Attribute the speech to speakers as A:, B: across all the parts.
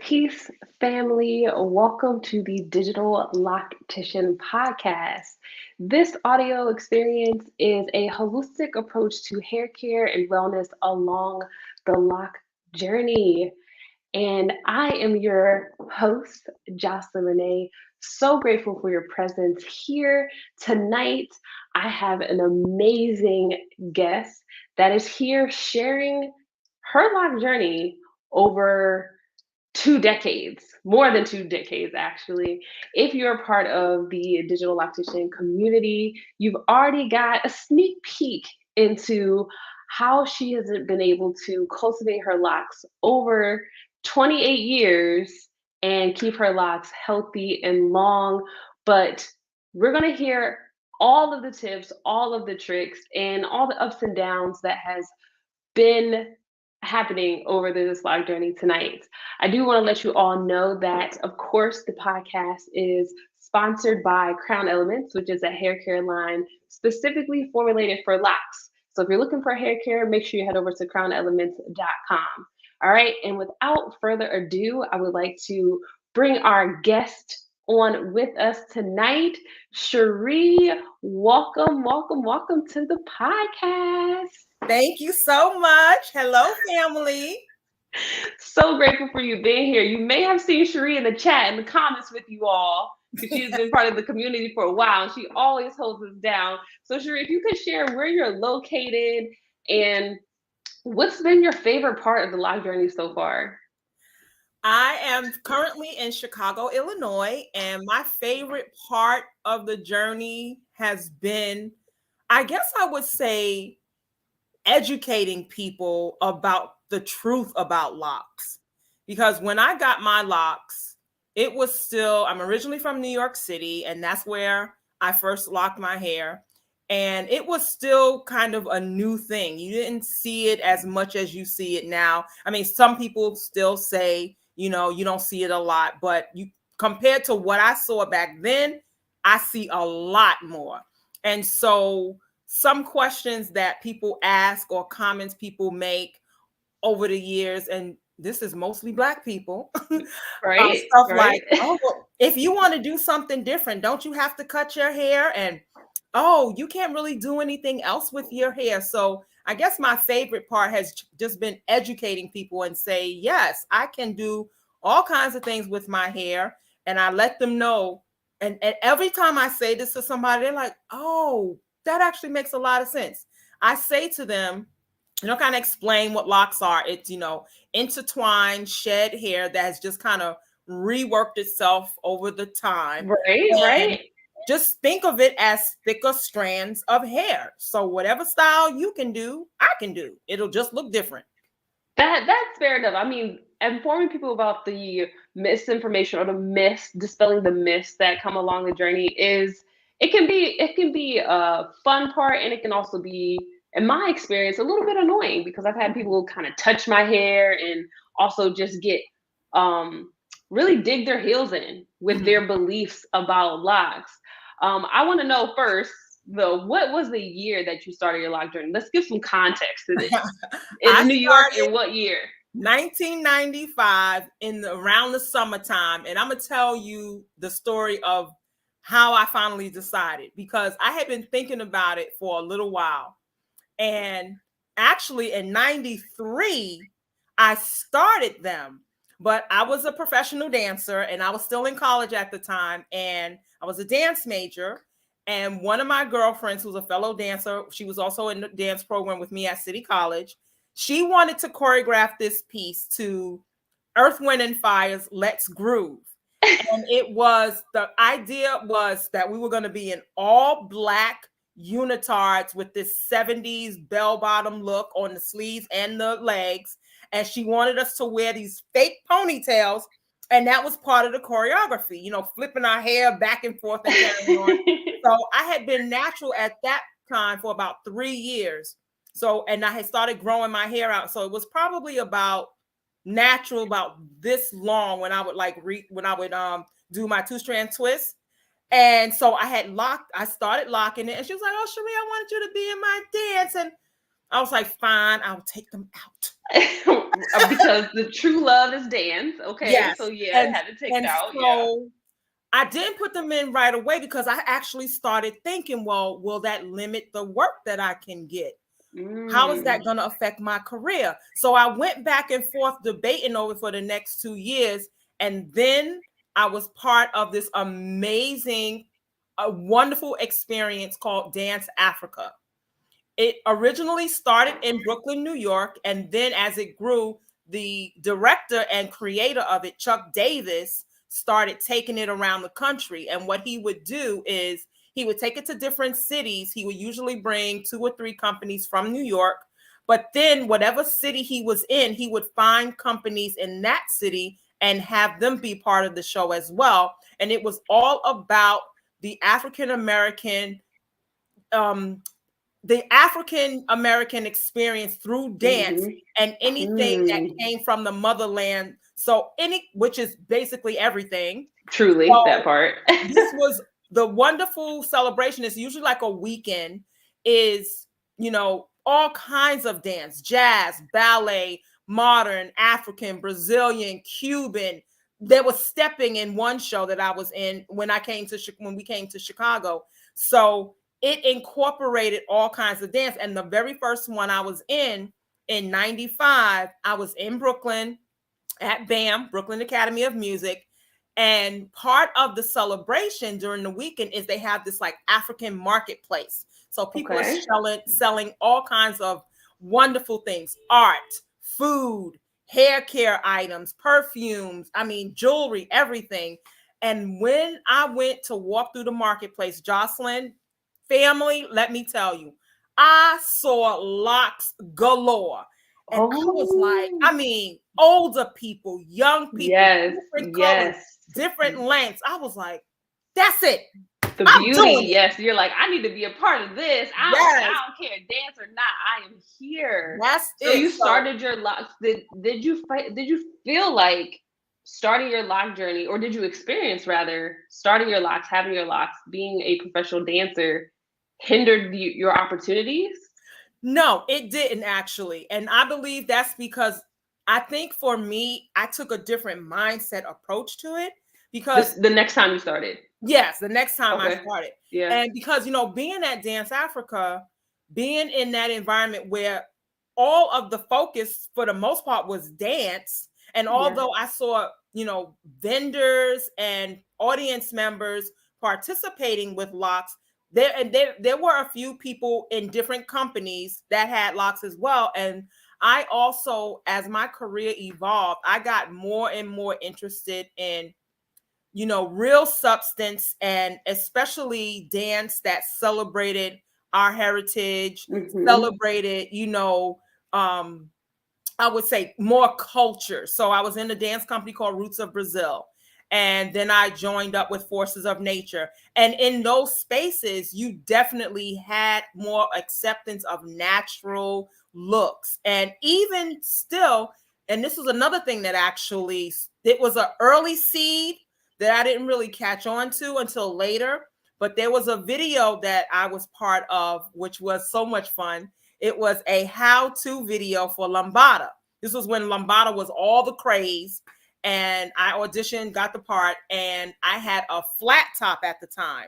A: Peace, family. Welcome to the Digital Loctician Podcast. This audio experience is a holistic approach to hair care and wellness along the lock journey. And I am your host, Jocelyn Renee. So grateful for your presence here tonight. I have an amazing guest that is here sharing her lock journey over 2 decades, more than 2 decades, actually. If you're a part of the digital loctician community, you've already got a sneak peek into how she has been able to cultivate her locks over 28 years and keep her locks healthy and long. But we're going to hear all of the tips, all of the tricks, and all the ups and downs that has been happening over this live journey tonight. I do want to let you all know that, of course, the podcast is sponsored by Crown Elements, which is a hair care line specifically formulated for locks. So if you're looking for hair care, make sure you head over to crownelements.com. All right, and without further ado, I would like to bring our guest on with us tonight. Cherie, welcome to the podcast.
B: Thank you so much. Hello, family.
A: So grateful for you being here. You may have seen Cherie in the chat, in the comments with you all, because she's been part of the community for a while, and she always holds us down. So Cherie, if you could share where you're located and what's been your favorite part of the lock journey so far?
B: I am currently in Chicago, Illinois, and my favorite part of the journey has been, I guess I would say, educating people about the truth about locks. Because when I got my locks, it was still, I'm originally from New York City, and that's where I first locked my hair. And it was still kind of a new thing. You didn't see it as much as you see it now. I mean, some people still say, you don't see it a lot, but you compared to what I saw back then, I see a lot more. And so some questions that people ask or comments people make over the years, and this is mostly Black people,
A: Right,
B: stuff
A: right.
B: like, oh, well, if you want to do something different, don't you have to cut your hair? And oh, you can't really do anything else with your hair. So I guess my favorite part has just been educating people and say, yes, I can do all kinds of things with my hair. And I let them know. And every time I say this to somebody, they're like, oh, that actually makes a lot of sense. I say to them, kind of explain what locks are. It's, intertwined shed hair that has just kind of reworked itself over the time.
A: Right,
B: And
A: right.
B: just think of it as thicker strands of hair. So whatever style you can do, I can do. It'll just look different.
A: That's fair enough. I mean, informing people about the misinformation or the myths, dispelling the myths that come along the journey is it can be a fun part, and it can also be, in my experience, a little bit annoying because I've had people kind of touch my hair and also just get really dig their heels in with their beliefs about locks. I want to know first, though, what was the year that you started your lock journey? Let's give some context to this. In New York, in what year?
B: 1995 around the summertime. And I'm going to tell you the story of how I finally decided, because I had been thinking about it for a little while. And actually in 93, I started them, but I was a professional dancer and I was still in college at the time. And I was a dance major. And one of my girlfriends, who's a fellow dancer, she was also in the dance program with me at City College. She wanted to choreograph this piece to Earth, Wind, and Fire's Let's Groove. And the idea was that we were going to be in all Black unitards with this 70s bell-bottom look on the sleeves and the legs. And she wanted us to wear these fake ponytails. And that was part of the choreography, flipping our hair back and forth and carrying on. So I had been natural at that time for about 3 years. So, and I had started growing my hair out. So it was probably about natural about this long when I would do my 2-strand twist. And so I started locking it. And she was like, oh, Cherie, I wanted you to be in my dance. And I was like, fine, I'll take them out.
A: Because the true love is dance. Okay, so
B: Yes.
A: yeah, it
B: And
A: had to take it
B: and
A: out. Yeah.
B: so I didn't put them in right away because I actually started thinking, well, will that limit the work that I can get? How is
A: Mm.
B: that going to affect my career? So I went back and forth debating over for the next 2 years. And then I was part of this amazing, wonderful experience called Dance Africa. It originally started in Brooklyn, New York. And then as it grew, the director and creator of it, Chuck Davis, started taking it around the country. And what he would do is he would take it to different cities. He would usually bring 2 or 3 companies from New York. But then whatever city he was in, he would find companies in that city and have them be part of the show as well. And it was all about the African American experience through dance
A: Mm-hmm.
B: and anything that
A: Mm.
B: came from the motherland. So which is basically everything.
A: Truly, that
B: So
A: part.
B: this was the wonderful celebration. It's usually like a weekend, is, all kinds of dance, jazz, ballet, modern, African, Brazilian, Cuban. There was stepping in one show that I was in when we came to Chicago. So it incorporated all kinds of dance. And the very first one I was in 95, I was in Brooklyn at BAM, Brooklyn Academy of Music. And part of the celebration during the weekend is they have this like African marketplace. So people
A: Okay.
B: are selling all kinds of wonderful things: art, food, hair care items, perfumes, jewelry, everything. And when I went to walk through the marketplace, Jocelyn, family, let me tell you, I saw Locs galore. And I was like,
A: Oh,
B: older people, young people,
A: yes,
B: different colors,
A: yes.
B: different lengths. I was like, that's it.
A: The
B: I'm
A: beauty,
B: doing it.
A: yes. You're like, I need to be a part of this. I
B: Yes,
A: don't care, dance or not. I am here.
B: that's
A: So
B: it.
A: you
B: So
A: started your locks. Did you fight? Did you feel like starting your lock journey, or did you experience rather starting your locks, having your locks, being a professional dancer, hindered your opportunities?
B: no, it didn't actually. And I believe that's because I think for me, I took a different mindset approach to it because
A: The next time you started.
B: yes, the next time I
A: Okay.
B: started.
A: Yeah.
B: And because, being at Dance Africa, being in that environment where all of the focus for the most part was dance. And
A: Yeah.
B: although I saw, vendors and audience members participating with Locs, there were a few people in different companies that had Locs as well. And I also, as my career evolved, I got more and more interested in real substance, and especially dance that celebrated our heritage,
A: Mm-hmm.
B: celebrated, um, I would say more culture. So I was in a dance company called Roots of Brazil. And then I joined up with Forces of Nature. And in those spaces, you definitely had more acceptance of natural looks. And even still, and this was another thing that actually, it was an early seed that I didn't really catch on to until later. But there was a video that I was part of, which was so much fun. It was a how-to video for lambada. This was when lambada was all the craze, and I auditioned, got the part, and I had a flat top at the time.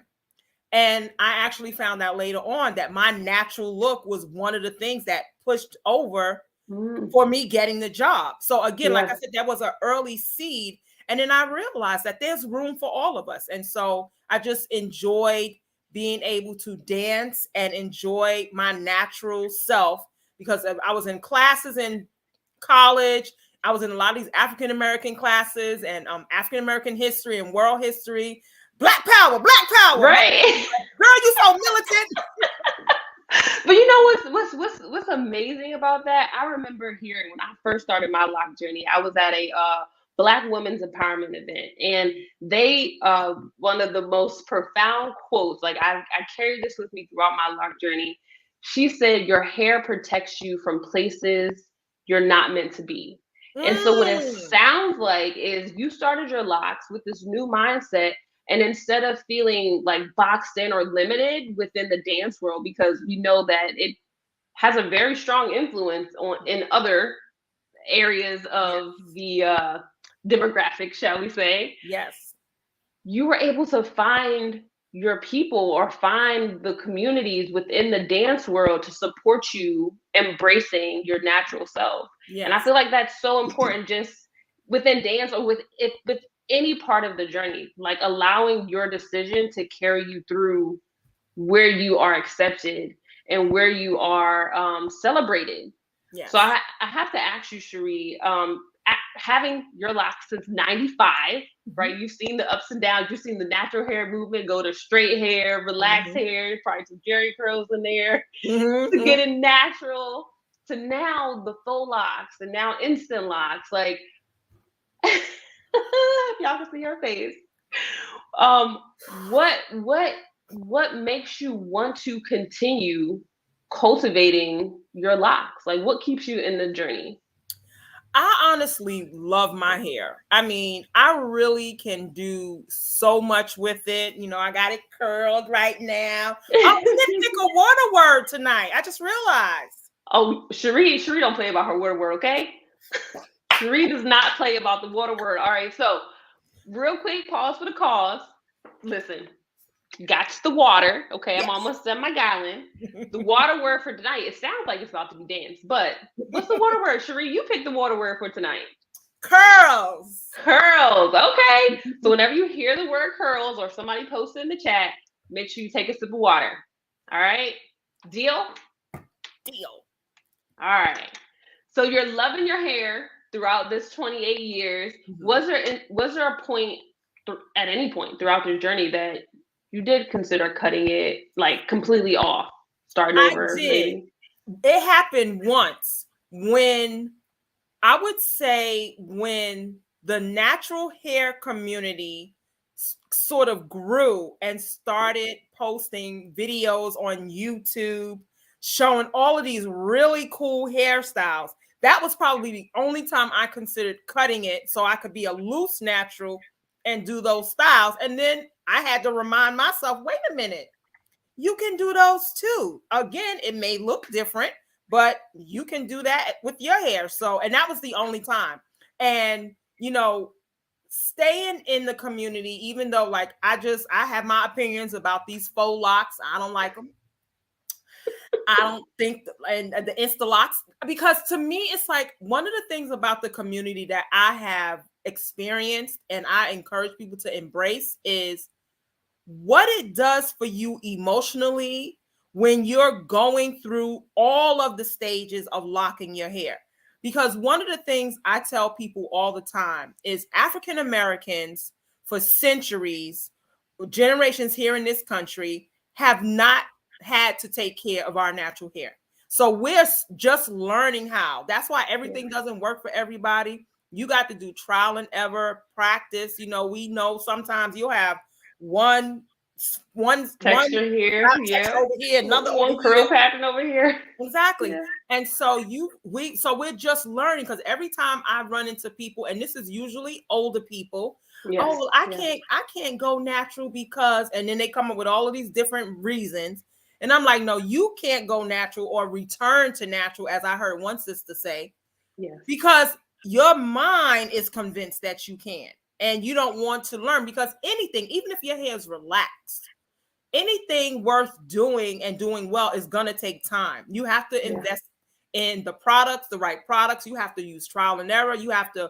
B: And I actually found out later on that my natural look was one of the things that pushed over
A: Mm.
B: for me getting the job. So again, like
A: Yeah.
B: I said, that was an early seed. And then I realized that there's room for all of us. And so I just enjoyed being able to dance and enjoy my natural self, because I was in classes in college. I was in a lot of these African American classes and African American history and world history. Black power, black power.
A: Right.
B: Girl, you so militant.
A: But you know what's amazing about that? I remember hearing when I first started my lock journey, I was at a Black women's empowerment event, and they one of the most profound quotes, like I carry this with me throughout my lock journey. She said, "Your hair protects you from places you're not meant to be." And so what it
B: Mm.
A: sounds like is you started your locks with this new mindset, and instead of feeling like boxed in or limited within the dance world, because we know that it has a very strong influence on in other areas of the demographic, shall we say.
B: Yes.
A: You were able to find your people or find the communities within the dance world to support you embracing your natural self.
B: Yes.
A: And I feel like that's so important, just within dance or with any part of the journey, like allowing your decision to carry you through where you are accepted and where you are celebrated.
B: Yes.
A: So I have to ask you, Cherie, having your locks since 95, right? You've seen the ups and downs. You've seen the natural hair movement go to straight hair, relaxed hair, probably some Jerry curls in there, to getting natural, to now the faux locks and now instant locks. Like, y'all can see her face. What makes you want to continue cultivating your locks? Like, what keeps you in the journey?
B: I honestly love my hair. I mean, I really can do so much with it. You know, I got it curled right now. Oh, we didn't pick a water word tonight. I just realized.
A: Oh, Cherie don't play about her water word, okay? Cherie does not play about the water word. All right, so real quick, pause for the cause. Listen, got the water. Okay, yes. I'm almost done my gallon. The water word for tonight, it sounds like it's about to be dance, but what's the water word? Cherie, you picked the water word for tonight.
B: Curls.
A: Curls. Okay. So whenever you hear the word curls or somebody post it in the chat, make sure you take a sip of water. All right. Deal?
B: Deal.
A: All right. So you're loving your hair throughout this 28 years. Was there a point at any point throughout your journey that you did consider cutting it like completely off, starting over?
B: I did. Maybe? It happened once when I would say when the natural hair community sort of grew and started posting videos on YouTube showing all of these really cool hairstyles. That was probably the only time I considered cutting it so I could be a loose natural and do those styles. And then I had to remind myself, wait a minute, you can do those too. Again, it may look different, but you can do that with your hair. So, and that was the only time. And, you know, staying in the community, even though like I have my opinions about these faux locks. I don't like them. I don't think, and the Insta locks, because to me, it's like one of the things about the community that I have experienced and I encourage people to embrace is what it does for you emotionally when you're going through all of the stages of locking your hair. Because one of the things I tell people all the time is African Americans for centuries, generations here in this country, have not had to take care of our natural hair. So we're just learning how. That's why everything doesn't work for everybody. You got to do trial and error, practice. You know, we know sometimes you'll have one
A: texture here,
B: over here, another
A: one
B: over
A: curl
B: here.
A: pattern over here.
B: Exactly. Yeah. And so we're just learning, because every time I run into people, and this is usually older people, well, I can't go natural because, and then they come up with all of these different reasons. And I'm like, no, you can't go natural or return to natural, as I heard one sister say, because your mind is convinced that you can, and you don't want to learn, because anything, even if your hair is relaxed, anything worth doing and doing well is going to take time. You have to invest in the products, the right products. You have to use trial and error. You have to,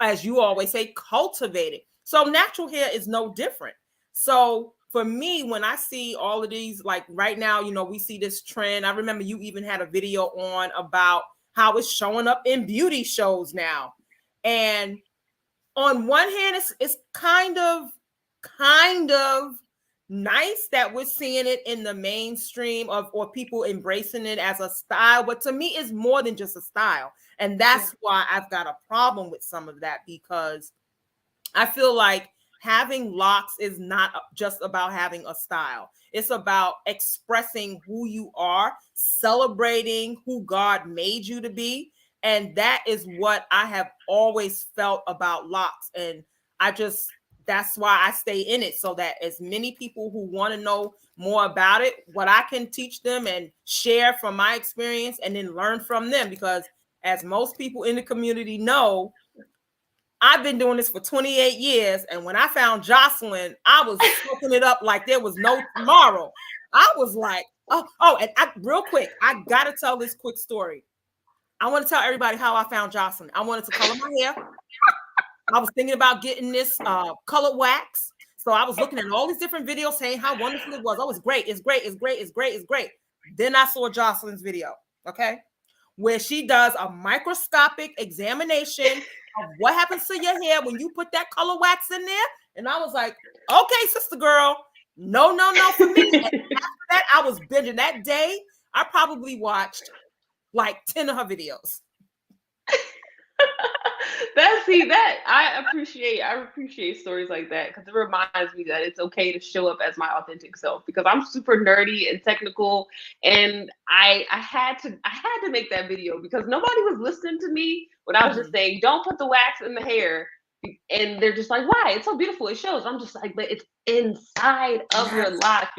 B: as you always say, cultivate it. So natural hair is no different. So for me, when I see all of these, like right now, you know, we see this trend. I remember you even had a video on about how it's showing up in beauty shows now. And on one hand, it's kind of nice that we're seeing it in the mainstream or people embracing it as a style. But to me, it's more than just a style. And that's why I've got a problem with some of that, because I feel like having locks is not just about having a style. It's about expressing who you are, celebrating who God made you to be. And that is what I have always felt about locks. And I just that's why I stay in it, so that as many people who want to know more about it, what I can teach them and share from my experience and then learn from them. Because as most people in the community know, I've been doing this for 28 years. And when I found Jocelyn, I was soaking it up like there was no tomorrow. I was like, real quick, I got to tell this quick story. I want to tell everybody how I found Jocelyn. I wanted to color my hair. I was thinking about getting this colored wax. So I was looking at all these different videos saying how wonderful it was. Oh, it's great. It's great. It's great. It's great. It's great. Then I saw Jocelyn's video, okay, where she does a microscopic examination of what happens to your hair when you put that color wax in there. And I was like, okay, sister girl, no for me. And after that, I was binging. That day, I probably watched like 10 of her videos.
A: I appreciate stories like that, because it reminds me that it's okay to show up as my authentic self, because I'm super nerdy and technical, and I had to make that video because nobody was listening to me when I was just saying, don't put the wax in the hair, and they're just like, why? It's so beautiful, it shows. I'm just like, but it's inside of your locks.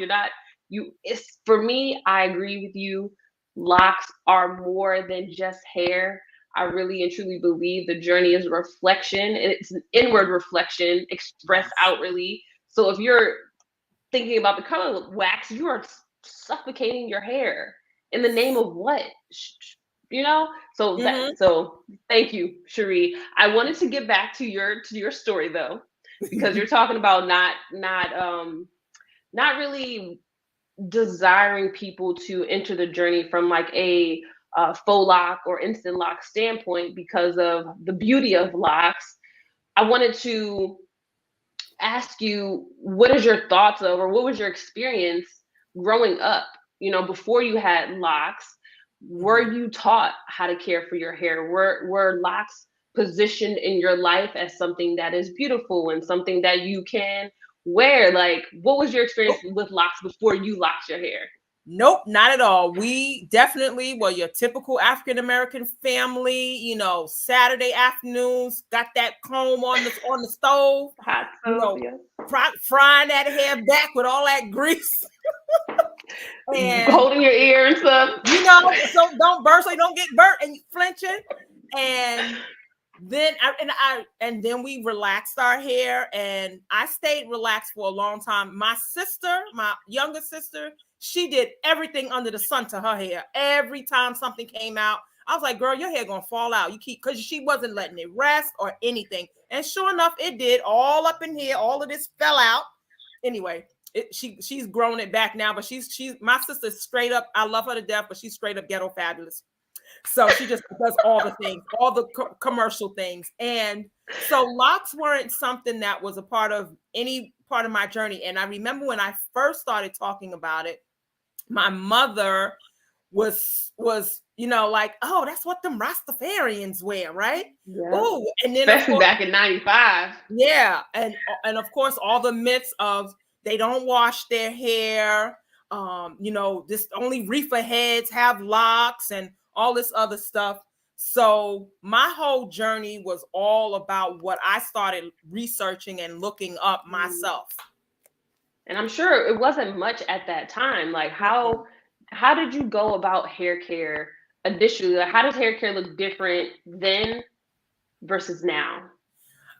A: It's, for me, I agree with you. Locks are more than just hair. I really and truly believe the journey is a reflection, and it's an inward reflection expressed outwardly. So if you're thinking about the color wax, you are suffocating your hair in the name of what? So thank you, Cherie. I wanted to get back to your story though, because you're talking about not really desiring people to enter the journey from like a faux lock or instant lock standpoint because of the beauty of locks. I wanted to ask you, what is your thoughts of, or what was your experience growing up? Before you had locks, were you taught how to care for your hair? Were locks positioned in your life as something that is beautiful and something that you can wear? Like, what was your experience with locks before you locked your hair?
B: Nope, not at all. We definitely were your typical African-American family, Saturday afternoons, got that comb on the stove,
A: hot stove,
B: frying that hair back with all that grease.
A: And holding your ear and stuff.
B: So don't burn, so you don't get burnt and flinching. And then we relaxed our hair, and I stayed relaxed for a long time. My younger sister, she did everything under the sun to her hair. Every time something came out, I was like, girl, your hair gonna fall out. Because she wasn't letting it rest or anything. And sure enough, it did. All up in here, all of this fell out. Anyway, she's grown it back now, but she's my sister's straight up, I love her to death, but she's straight up ghetto fabulous. So she just does all the things, all the commercial things. And so locks weren't something that was a part of any part of my journey. And I remember when I first started talking about it, my mother was like, oh, that's what them Rastafarians wear, right?
A: Yeah.
B: Oh, and then
A: especially back in 95.
B: Yeah. And of course, all the myths of they don't wash their hair, this only reefer heads have locks and all this other stuff. So my whole journey was all about what I started researching and looking up myself.
A: And I'm sure it wasn't much at that time. Like, how did you go about hair care initially? Like, how does hair care look different then versus now?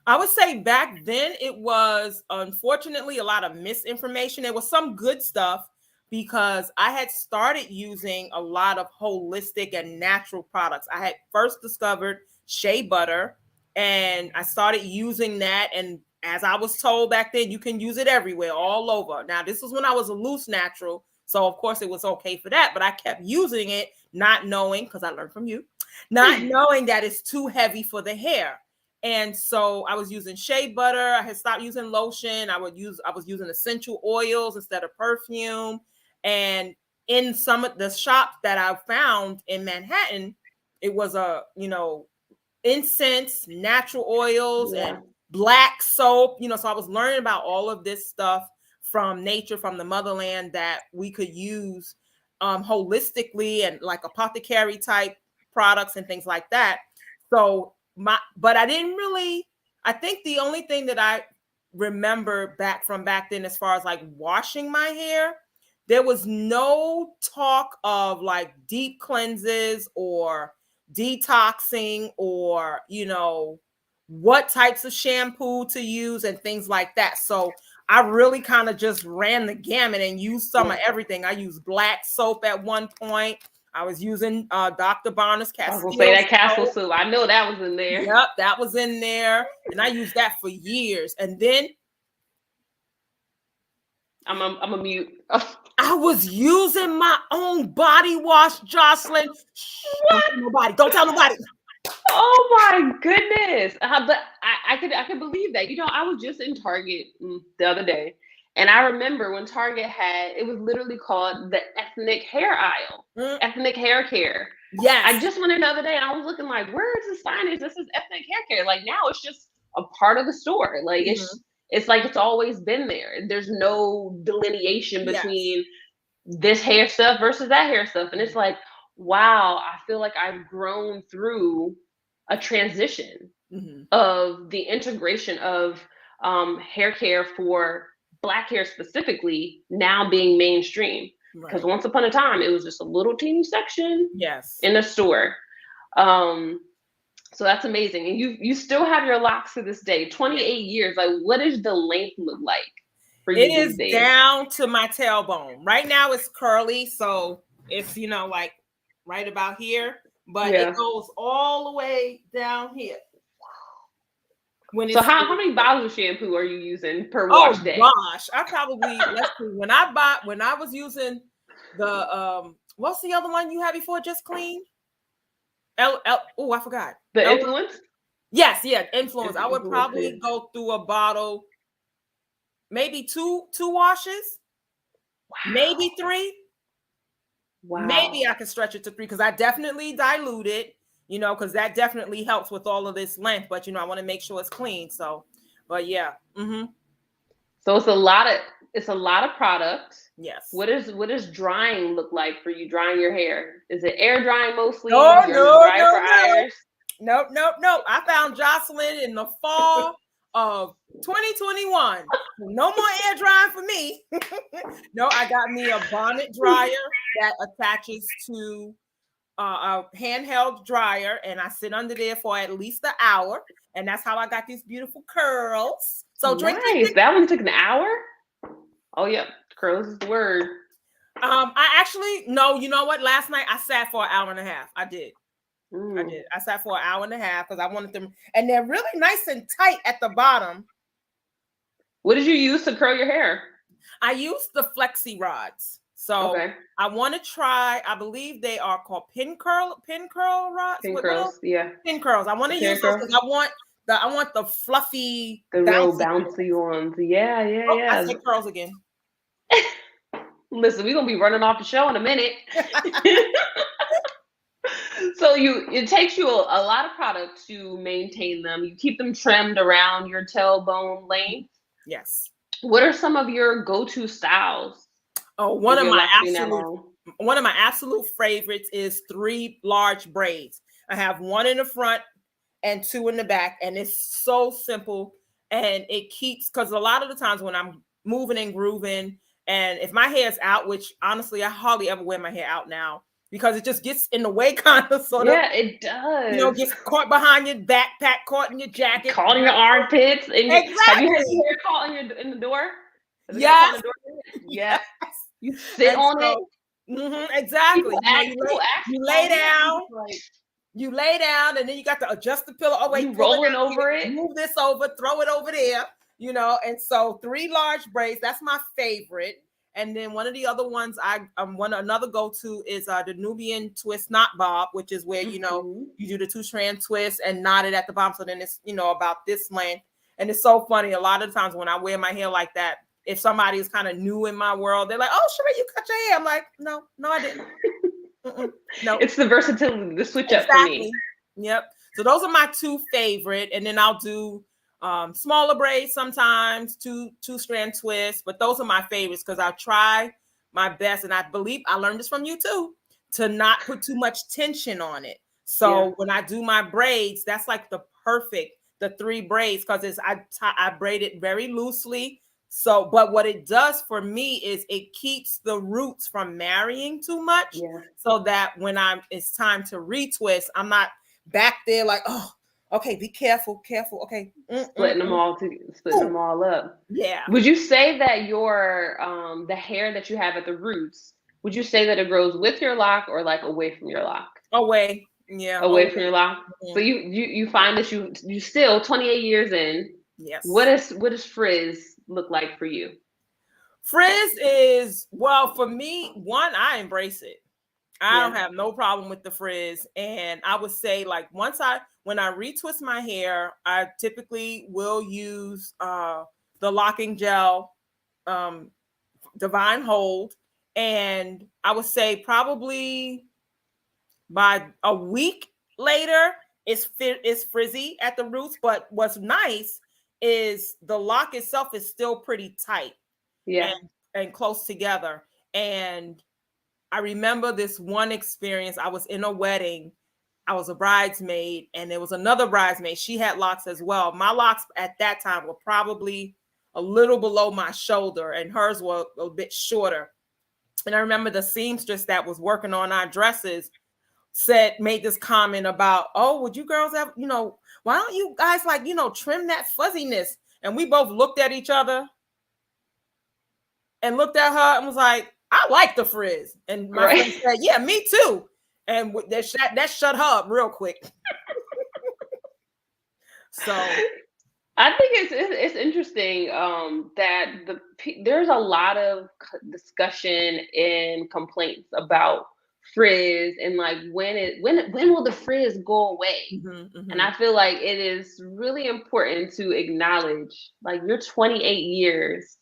B: I would say back then it was, unfortunately, a lot of misinformation. There was some good stuff because I had started using a lot of holistic and natural products. I had first discovered shea butter, and I started using that. And as I was told back then, you can use it everywhere, all over. Now, this was when I was a loose natural. So, of course, it was okay for that. But I kept using it, not knowing, because I learned from you, not knowing that it's too heavy for the hair. And so I was using shea butter. I had stopped using lotion. I was using essential oils instead of perfume. And in some of the shops that I found in Manhattan, it was incense, natural oils, and black soap. So I was learning about all of this stuff from nature, from the motherland, that we could use holistically, and like apothecary type products and things like that. So but I didn't really, I think the only thing that I remember back then, as far as like washing my hair, there was no talk of like deep cleanses or detoxing or, what types of shampoo to use and things like that. So I really kind of just ran the gamut and used some of everything. I used black soap at one point. I was using Dr. Barnes Castile.
A: I was gonna say that Castle soup. I know that was in there.
B: Yep, that was in there, and I used that for years. And then
A: I'm a mute.
B: I was using my own body wash, Jocelyn. What? Don't tell nobody.
A: Oh my goodness! But I could believe that. I was just in Target the other day, and I remember when Target it was literally called the ethnic hair aisle, ethnic hair care.
B: Yes.
A: I just went in the other day and I was looking like, where is the signage? This is ethnic hair care. Like now it's just a part of the store. Like it's like it's always been there. There's no delineation between this hair stuff versus that hair stuff. And it's like, wow, I feel like I've grown through a transition of the integration of hair care for Black hair specifically now being mainstream. Because once upon a time, it was just a little teeny section in the store. So that's amazing. And you still have your locks to this day, 28 years. Like, what does the length look like for you these days?
B: It is down to my tailbone. Right now it's curly, so it's, like right about here. But it goes all the way down here.
A: So how many bottles of shampoo are you using per wash day?
B: Oh gosh, I probably when I was using the what's the other one you had before Just Clean? Oh, I forgot.
A: The Influence?
B: Yes, Influence. I would probably go through a bottle, maybe two washes, maybe 3. Wow. Maybe I could stretch it to 3 because I definitely dilute it. Because that definitely helps with all of this length, but I want to make sure it's clean. So, but yeah.
A: So it's a lot of product.
B: Yes.
A: What does drying look like for you? Drying your hair? Is it air drying mostly?
B: No. I found Jocelyn in the fall of 2021. No more air drying for me. No, I got me a bonnet dryer that attaches to a handheld dryer, and I sit under there for at least an hour, and that's how I got these beautiful curls. So drink.
A: That one took an hour. Oh yeah, curls is the word.
B: I actually no. You know what? Last night I sat for an hour and a half. I did. I sat for an hour and a half because I wanted them, and they're really nice and tight at the bottom. What did you use to curl your hair? I used the flexi rods. So I want to try, I believe they are called pin curl rods. Pin curls. I want to use those because I want the fluffy,
A: the real bouncy ones. Yeah.
B: I said curls again.
A: Listen, we're gonna be running off the show in a minute. So it takes you a lot of product to maintain them. You keep them trimmed around your tailbone length.
B: Yes.
A: What are some of your go-to styles?
B: Oh, one of my absolute favorites is 3 large braids. I have 1 in the front and 2 in the back, and it's so simple. And it keeps, because a lot of the times when I'm moving and grooving, and if my hair is out, which honestly I hardly ever wear my hair out now because it just gets in the way, kind of sort of.
A: Yeah, it does.
B: Gets caught behind your backpack, caught in your jacket,
A: caught in your armpits. And
B: exactly.
A: Have you had your hair caught in the door?
B: Yes.
A: Yes. You sit on it.
B: Exactly. You lay down. You lay down, and then you got to adjust the pillow. Oh wait,
A: you rolling over it.
B: Move this over, throw it over there. And so 3 large braids. That's my favorite. And then one of the other ones another go-to is the Nubian twist knot bob, which is where you do the 2-strand twist and knot it at the bottom. So then it's about this length. And it's so funny. A lot of the times when I wear my hair like that, if somebody is kind of new in my world, they're like, "Oh, Cherie, you cut your hair." I'm like, "No, I didn't." No,
A: it's the versatility, the switch up for me.
B: Yep. So those are my 2 favorite, and then I'll do smaller braids sometimes, 2-strand twists, but those are my favorites because I try my best, and I believe I learned this from you too, to not put too much tension on it. So when I do my braids, that's like the the 3 braids because I braid it very loosely. So, but what it does for me is it keeps the roots from marrying too much, so that when it's time to retwist, I'm not back there like, oh, okay, be careful, okay,
A: splitting them all up.
B: Yeah.
A: Would you say that your the hair that you have at the roots, would you say that it grows with your lock or like away from your lock?
B: Away. Yeah.
A: Away from your lock. Mm-hmm. So you find that you still 28 years in.
B: Yes.
A: What does frizz look like for you?
B: Frizz is, well, for me, one, I embrace it. I don't have no problem with the frizz. And I would say, like, when I retwist my hair, I typically will use the locking gel, Divine Hold. And I would say probably by a week later, it's frizzy at the roots. But what's nice is the lock itself is still pretty tight. And close together. And I remember this one experience. I was in a wedding. I was a bridesmaid, and there was another bridesmaid. She had locks as well. My locks at that time were probably a little below my shoulder, and hers were a bit shorter. And I remember the seamstress that was working on our dresses made this comment about, oh, would you girls have, why don't you guys trim that fuzziness? And we both looked at each other and looked at her and was like, I like the frizz. And my friend said, yeah, me too. And that shut her up real quick. So
A: I think it's interesting that there's a lot of discussion and complaints about frizz and like when will the frizz go away? Mm-hmm. And I feel like it is really important to acknowledge, like, you're 28 years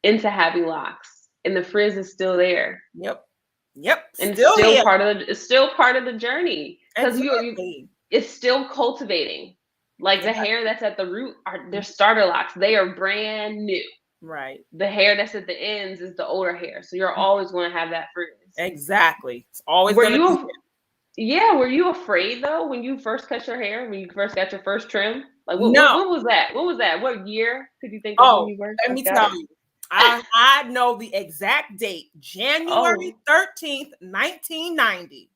A: into having locks and the frizz is still there.
B: Yep.
A: And it's still part of the journey, because it's still cultivating. Like the hair that's at the root they're starter locks. They are brand new.
B: Right.
A: The hair that's at the ends is the older hair. So you're always going to have that frizz.
B: Exactly. It's always going to be.
A: Yeah. Were you afraid though when you first cut your hair, when you first got your first trim? Like what was that? What was that? What year could you think of when you were?
B: Let me tell you. I know the exact date. January 13th, 1990.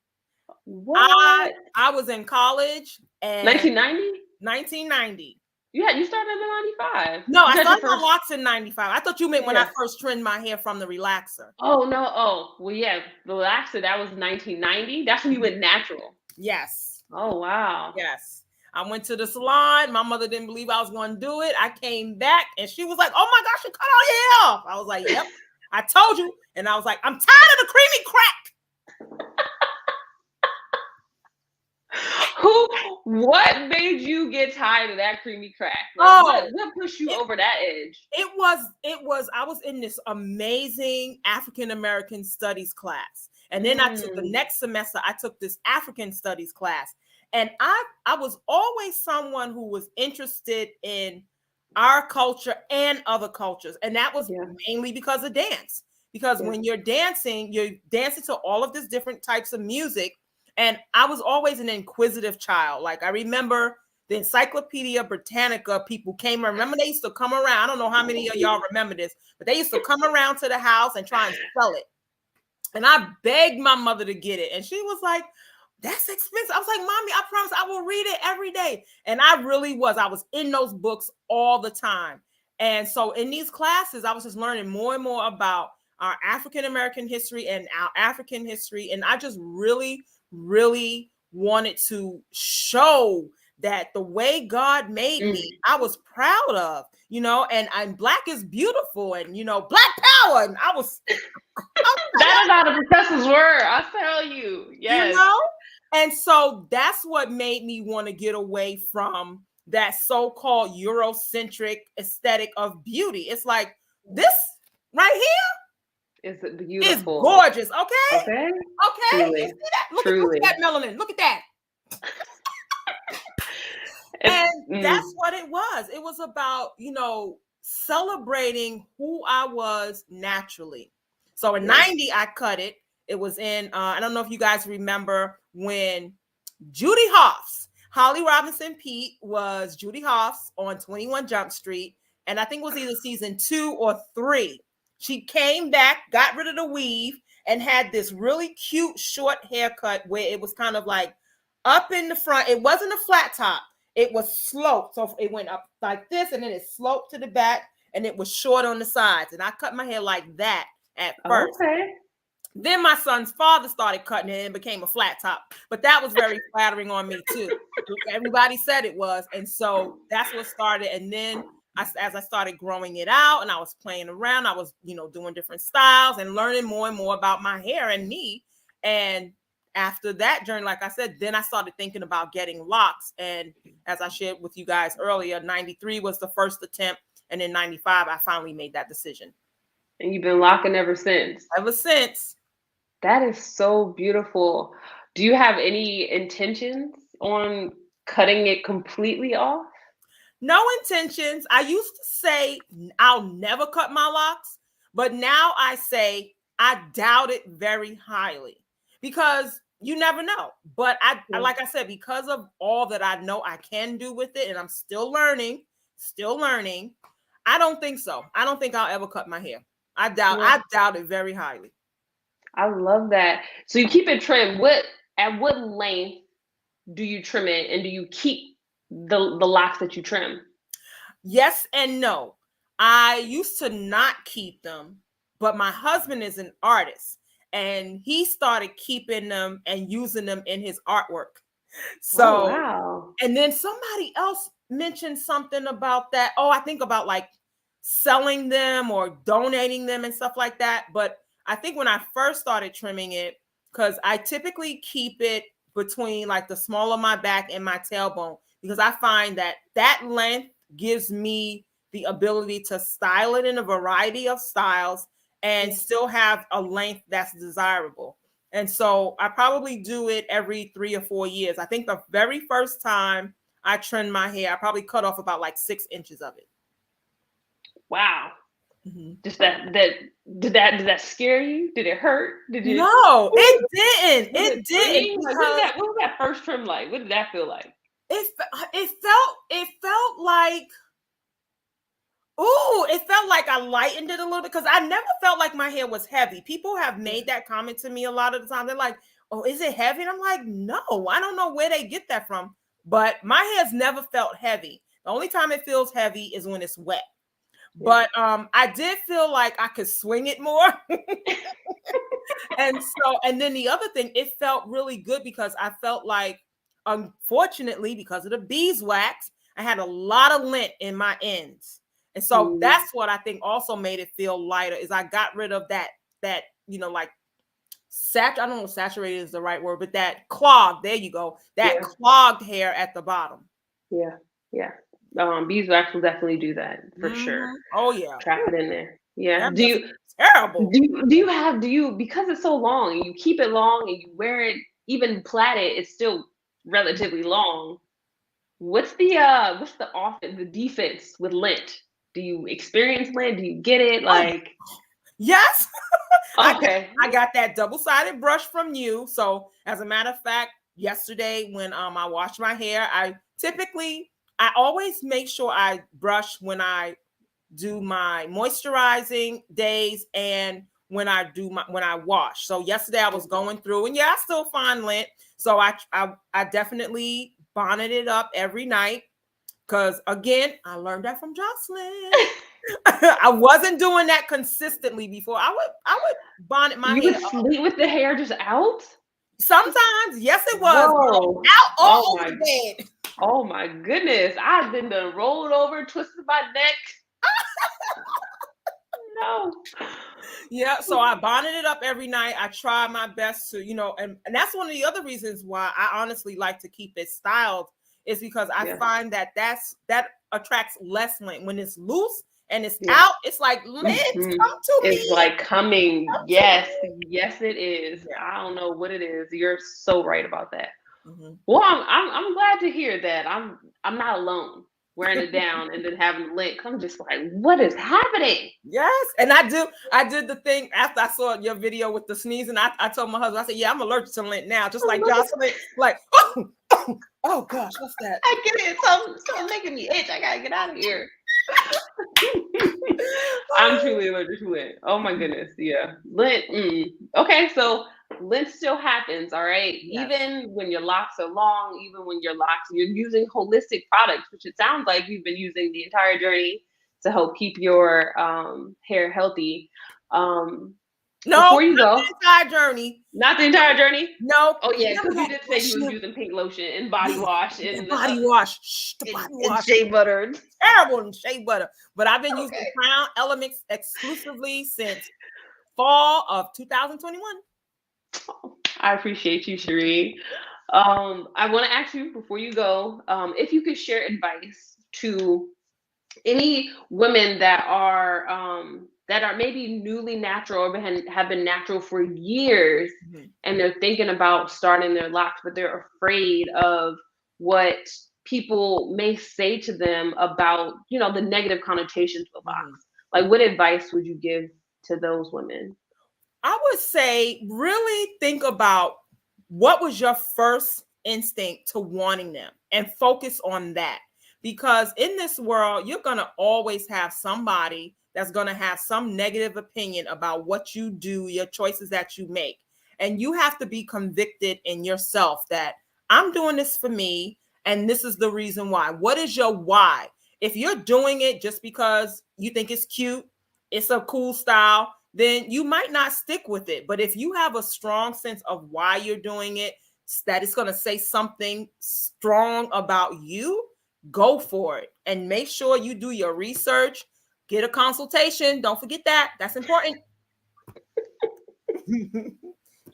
A: What?
B: I was in college. And
A: 1990?
B: 1990.
A: Yeah, you started in 95.
B: No, I started my locks in 95. I thought you meant when I first trimmed my hair from the relaxer.
A: Oh, no. Oh, well, yeah. The relaxer, that was 1990. That's when you went natural.
B: Yes.
A: Oh, wow.
B: Yes. I went to the salon. My mother didn't believe I was going to do it. I came back and she was like, oh my gosh, you cut all your hair off. I was like, yep, I told you. And I was like, I'm tired of the creamy crack.
A: What made you get tired of that creamy crack? Like, what pushed you over that edge?
B: It was, I was in this amazing African-American studies class. And then I took the next semester, I took this African studies class. And I was always someone who was interested in our culture and other cultures. And that was mainly because of dance. Because when you're dancing to all of these different types of music. And I was always an inquisitive child. Like I remember the Encyclopedia Britannica people came. Remember they used to come around. I don't know how many of y'all remember this, but they used to come around to the house and try and sell it. And I begged my mother to get it. And she was like, that's expensive. I was like, Mommy, I promise I will read it every day. And I really was. I was in those books all the time. And so in these classes, I was just learning more and more about our African-American history and our African history. And I just really wanted to show that the way God made me, I was proud of, and Black is beautiful and, Black power. And I was
A: that is how the professors were. I tell you. Yes.
B: And so that's what made me want to get away from that so-called Eurocentric aesthetic of beauty. It's like this right here.
A: Is it beautiful?
B: It's gorgeous. Okay.
A: Truly.
B: You see that? Look at that melanin. Look at that. And that's what it was. It was about, celebrating who I was naturally. So in 90, I cut it. It was in, I don't know if you guys remember when Judy Holly Robinson Pete was Judy Hoffs on 21 Jump Street. And I think it was either season 2 or 3. She came back, got rid of the weave, and had this really cute short haircut where it was kind of like up in the front. It wasn't a flat top. It was sloped. So it went up like this, and then it sloped to the back, and it was short on the sides. And I cut my hair like that at first.
A: Okay.
B: Then my son's father started cutting it and became a flat top. But that was very flattering on me too. Everybody said it was. And so that's what started. And then as I started growing it out and I was playing around, I was, doing different styles and learning more and more about my hair and me. And after that journey, like I said, then I started thinking about getting locks. And as I shared with you guys earlier, 93 was the first attempt. And in 95, I finally made that decision.
A: And you've been locking ever since?
B: Ever since.
A: That is so beautiful. Do you have any intentions on cutting it completely off?
B: No intentions. I used to say I'll never cut my locks, but now I say I doubt it very highly because you never know. But I like I said, because of all that I know I can do with it, and I'm still learning, I don't think so. I don't think I'll ever cut my hair. I doubt it very highly.
A: I love that. So you keep it trimmed. At what length do you trim it, and do you keep the locks that you trim?
B: Yes and no. I used to not keep them, but my husband is an artist, and he started keeping them and using them in his artwork. So,
A: wow.
B: And then somebody else mentioned something about that. Oh, I think about like selling them or donating them and stuff like that. But I think when I first started trimming it, because I typically keep it between like the small of my back and my tailbone, because I find that length gives me the ability to style it in a variety of styles and still have a length that's desirable. And so I probably do it every 3 or 4 years. I think the very first time I trimmed my hair, I probably cut off about like 6 inches of it.
A: Wow. Mm-hmm. Just did that scare you? Did it hurt?
B: No, it didn't. It didn't.
A: What was that first trim like? What did that feel like?
B: It felt like, it felt like I lightened it a little bit because I never felt like my hair was heavy. People have made that comment to me a lot of the time. They're like, "Oh, is it heavy?" And I'm like, "No, I don't know where they get that from." But my hair's never felt heavy. The only time it feels heavy is when it's wet. But I did feel like I could swing it more. And then the other thing, it felt really good because I felt like, unfortunately, because of the beeswax, I had a lot of lint in my ends. And so that's what I think also made it feel lighter is I got rid of that, like I don't know if saturated is the right word, but that clogged, there you go, that clogged hair at the bottom.
A: Yeah. Beeswax will definitely do that for sure.
B: Oh yeah,
A: trap it in there. Yeah.
B: Terrible.
A: Do you because it's so long and you keep it long and you wear it even plaited, it's still relatively long. What's the defense with lint? Do you experience lint? Do you get it? Like
B: yes.
A: Okay.
B: I got that double-sided brush from you. So as a matter of fact, yesterday when I washed my hair, I always make sure I brush when I do my moisturizing days and when I wash. So yesterday I was going through and I still find lint. So I definitely bonneted up every night because again, I learned that from Jocelyn. I wasn't doing that consistently before. I would bonnet my hair.
A: You would sleep with the hair just out?
B: Sometimes, yes, it was.
A: Whoa.
B: Out all over the bed.
A: Oh my goodness. I've been rolled over, twisted my neck. No.
B: Yeah, so I bonded it up every night. I try my best to, and that's one of the other reasons why I honestly like to keep it styled is because I find that attracts less lint. When it's loose and it's out, it's like lint, come to me.
A: It's like coming. Yes, it is. Yeah. I don't know what it is. You're so right about that. Mm-hmm. Well, I'm glad to hear that. I'm not alone wearing it down and then having lint. I'm just like, what is happening?
B: Yes, and I did the thing after I saw your video with the sneezing. I told my husband, I said, yeah, I'm allergic to lint now, just like Jocelyn. Like, Oh gosh, what's that?
A: I get it. It's making me itch. I gotta get out of here. I'm truly allergic to lint. Oh my goodness. Yeah. Lint. Okay, so lint still happens, all right?
B: Yes.
A: Even when your locks are long, even when you're using holistic products, which it sounds like you've been using the entire journey to help keep your hair healthy.
B: No,
A: before you go,
B: the entire journey.
A: Not the entire journey?
B: No.
A: Oh yeah, because you did say you was using pink lotion and body wash and
B: body wash. The body wash.
A: Shea butter.
B: Terrible and shea butter. But I've been using Crown Elements exclusively since fall of 2021.
A: Oh, I appreciate you, Cherie. I want to ask you before you go, if you could share advice to any women that are maybe newly natural or have been natural for years, and they're thinking about starting their locks, but they're afraid of what people may say to them about, the negative connotations of locks. Like, what advice would you give to those women?
B: I would say really think about what was your first instinct to wanting them and focus on that. Because in this world, you're going to always have somebody that's going to have some negative opinion about what you do, your choices that you make. And you have to be convicted in yourself that I'm doing this for me, and this is the reason why. What is your why? If you're doing it just because you think it's cute, it's a cool style, then you might not stick with it. But if you have a strong sense of why you're doing it, that it's going to say something strong about you, go for it. And make sure you do your research, get a consultation. Don't forget that. That's important.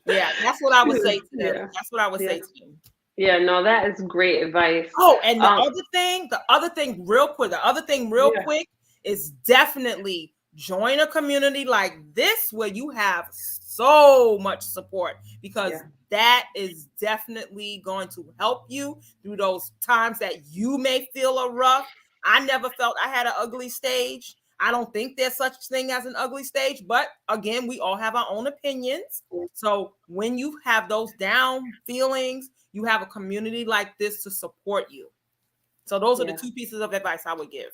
B: Yeah, that's what I would say to them.
A: Yeah.
B: That's what I would say to them.
A: Yeah, no, that is great advice.
B: Oh, and the other thing real quick is definitely join a community like this where you have so much support, because that is definitely going to help you through those times that you may feel are rough. I never felt I had an ugly stage. I don't think there's such thing as an ugly stage, but again, we all have our own opinions. So when you have those down feelings, you have a community like this to support you. So those are the two pieces of advice I would give.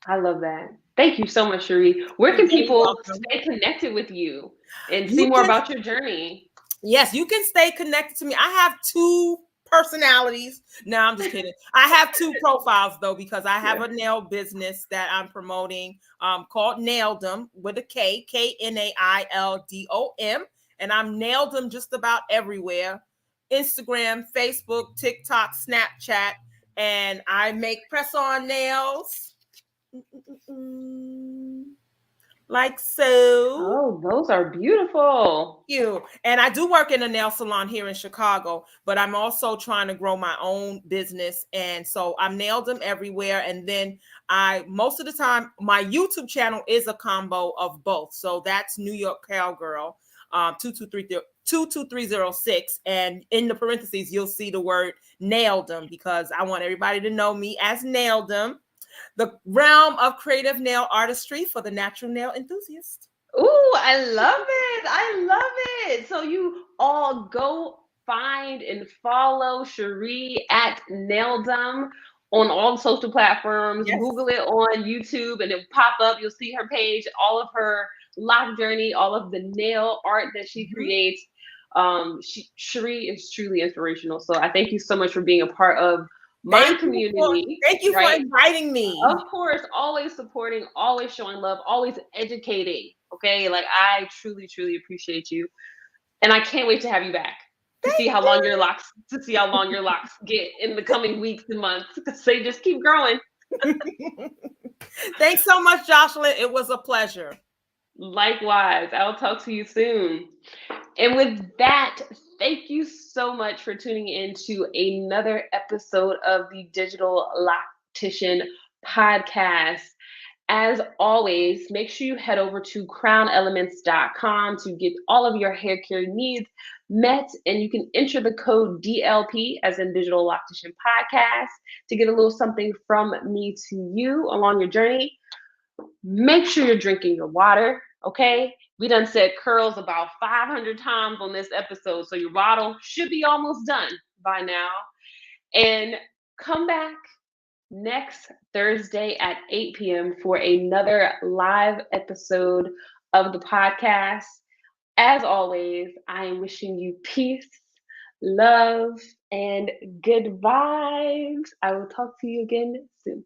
A: I love that. Thank you so much, Cherie. Where can people stay connected with you and see more about your journey?
B: Yes, you can stay connected to me. I have 2 personalities. No, I'm just kidding. I have 2 profiles though, because I have a nail business that I'm promoting called Naildom with a K, K-N-A-I-L-D-O-M. And I'm Naildom just about everywhere. Instagram, Facebook, TikTok, Snapchat. And I make press-on nails. Like so.
A: Oh, those are beautiful.
B: Thank you. And I do work in a nail salon here in Chicago, but I'm also trying to grow my own business. And so I'm nailed them everywhere. And then most of the time, my YouTube channel is a combo of both. So that's New York Cowgirl 22306. And in the parentheses, you'll see the word nailed them, because I want everybody to know me as Nailed Them, the realm of creative nail artistry for the natural nail enthusiast.
A: Ooh, I love it. I love it. So you all go find and follow Cherie at Naildom on all social platforms. Yes. Google it on YouTube and it'll pop up. You'll see her page, all of her lock journey, all of the nail art that she creates. Cherie is truly inspirational. So I thank you so much for being a part of my community.
B: Thank you for inviting me.
A: Of course, always supporting, always showing love, always educating. Okay, like I truly, truly appreciate you, and I can't wait to have you back to see how long your locks get in the coming weeks and months, because they just keep growing.
B: Thanks so much, Jocelyn. It was a pleasure.
A: Likewise, I'll talk to you soon. And with that, thank you so much for tuning in to another episode of the Digital Loctician Podcast. As always, make sure you head over to crownelements.com to get all of your hair care needs met, and you can enter the code DLP, as in Digital Loctician Podcast, to get a little something from me to you along your journey. Make sure you're drinking your water, okay? We done said curls about 500 times on this episode, so your bottle should be almost done by now. And come back next Thursday at 8 p.m. for another live episode of the podcast. As always, I am wishing you peace, love, and good vibes. I will talk to you again soon.